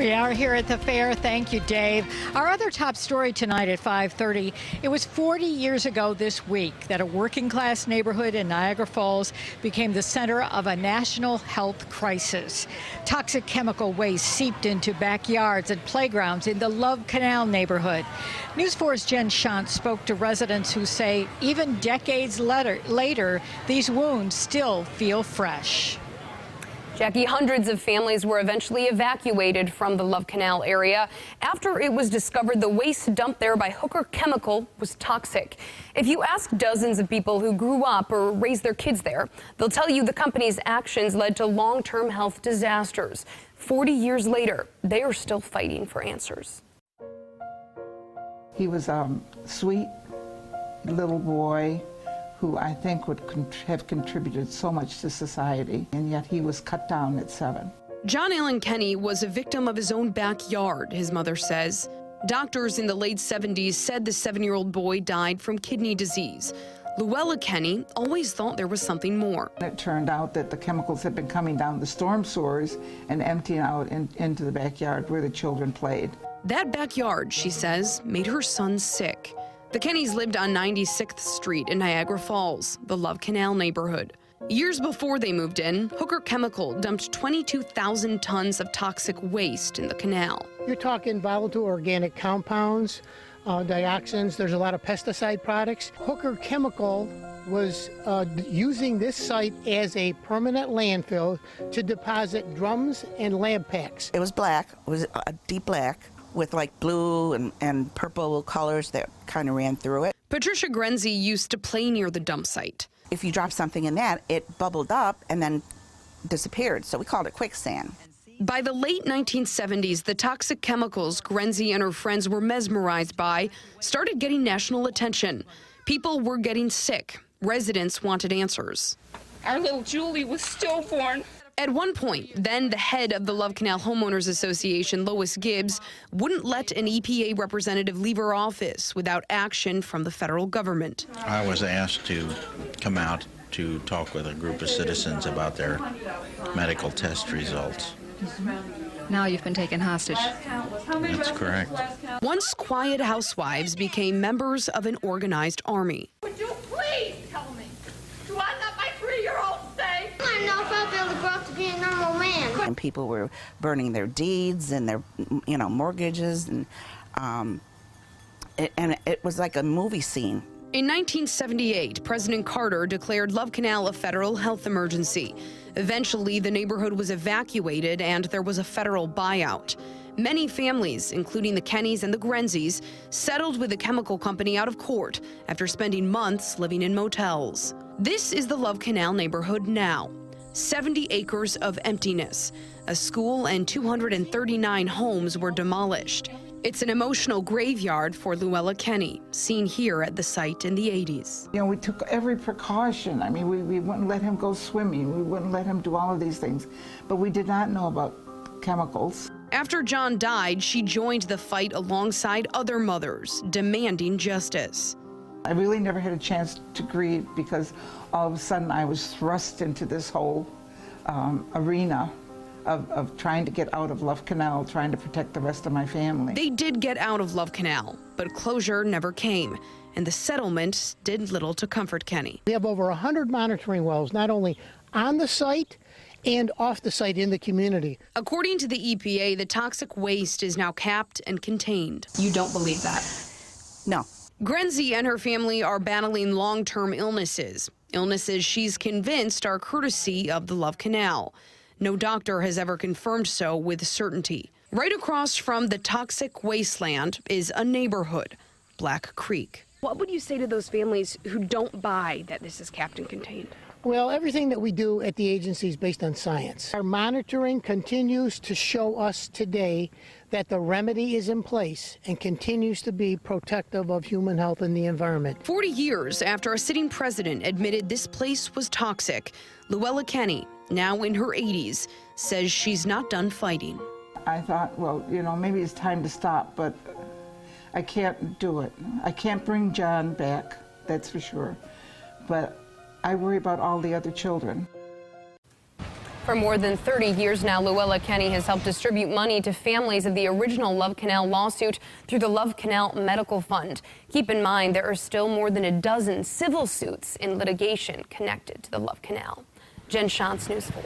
We are here at the fair. Thank you, Dave. Our other top story tonight at 5:30. It was 40 years ago this week that a working-class neighborhood in Niagara Falls became the center of a national health crisis. Toxic chemical waste seeped into backyards and playgrounds in the Love Canal neighborhood. News 4's Jen Shantz spoke to residents who say even decades later, these wounds still feel fresh. Jackie, hundreds of families were eventually evacuated from the Love Canal area after it was discovered the waste dumped there by Hooker Chemical was toxic. If you ask dozens of people who grew up or raised their kids there, they'll tell you the company's actions led to long-term health disasters. 40 years later, they are still fighting for answers. He was a sweet little boy who I think would have contributed so much to society, and yet he was cut down at 7. John Allen Kenny was a victim of his own backyard, his mother says. Doctors in the late 70s said the 7-year-old boy died from kidney disease. Luella Kenny always thought there was something more. It turned out that the chemicals had been coming down the storm sewers and emptying out into the backyard where the children played. That backyard, she says, made her son sick. The Kennys lived on 96th Street in Niagara Falls, the Love Canal neighborhood. Years before they moved in, Hooker Chemical dumped 22,000 tons of toxic waste in the canal. You're talking volatile organic compounds, dioxins, there's a lot of pesticide products. Hooker Chemical was using this site as a permanent landfill to deposit drums and lab packs. It was black, it was a deep black, with like blue and purple colors that kind of ran through it. Patricia Grenzy used to play near the dump site. If you drop something in that, it bubbled up and then disappeared, so we called it quicksand. By the late 1970s, the toxic chemicals Grenzy and her friends were mesmerized by started getting national attention. People were getting sick. Residents wanted answers. Our little Julie was stillborn. At one point, then the head of the Love Canal Homeowners Association, Lois Gibbs, wouldn't let an EPA representative leave her office without action from the federal government. I was asked to come out to talk with a group of citizens about their medical test results. Now you've been taken hostage. That's correct. Once quiet housewives became members of an organized army. Would you please tell me, do I not my 3-year-old say? I don't know if I'll be able to grow up to be a normal man. And people were burning their deeds and their, mortgages, and it was like a movie scene. In 1978, President Carter declared Love Canal a federal health emergency. Eventually, the neighborhood was evacuated and there was a federal buyout. Many families, including the Kennys and the Grenzys, settled with the chemical company out of court after spending months living in motels. This is the Love Canal neighborhood now. 70 acres of emptiness. A school and 239 homes were demolished. It's an emotional graveyard for Luella Kenny, seen here at the site in the 80s. We took every precaution. I mean, we wouldn't let him go swimming. We wouldn't let him do all of these things. But we did not know about chemicals. After John died, she joined the fight alongside other mothers, demanding justice. I really never had a chance to grieve because all of a sudden I was thrust into this whole arena of trying to get out of Love Canal, trying to protect the rest of my family. They did get out of Love Canal, but closure never came, and the settlement did little to comfort Kenny. We have over 100 monitoring wells, not only on the site and off the site in the community. According to the EPA, the toxic waste is now capped and contained. You don't believe that? No. Grenzy and her family are battling long-term illnesses she's convinced are courtesy of the Love Canal. No doctor has ever confirmed so with certainty. Right across from the toxic wasteland is a neighborhood, Black Creek. What would you say to those families who don't buy that this is capped and contained? Well, everything that we do at the agency is based on science. Our monitoring continues to show us today that the remedy is in place and continues to be protective of human health and the environment. 40 years after a sitting president admitted this place was toxic, Luella Kenny, now in her 80s, says she's not done fighting. I thought, well, maybe it's time to stop, but I can't do it. I can't bring John back, that's for sure. But I worry about all the other children. For more than 30 years now, Luella Kenny has helped distribute money to families of the original Love Canal lawsuit through the Love Canal Medical Fund. Keep in mind, there are still more than a dozen civil suits in litigation connected to the Love Canal. Jen Shantz, News 4.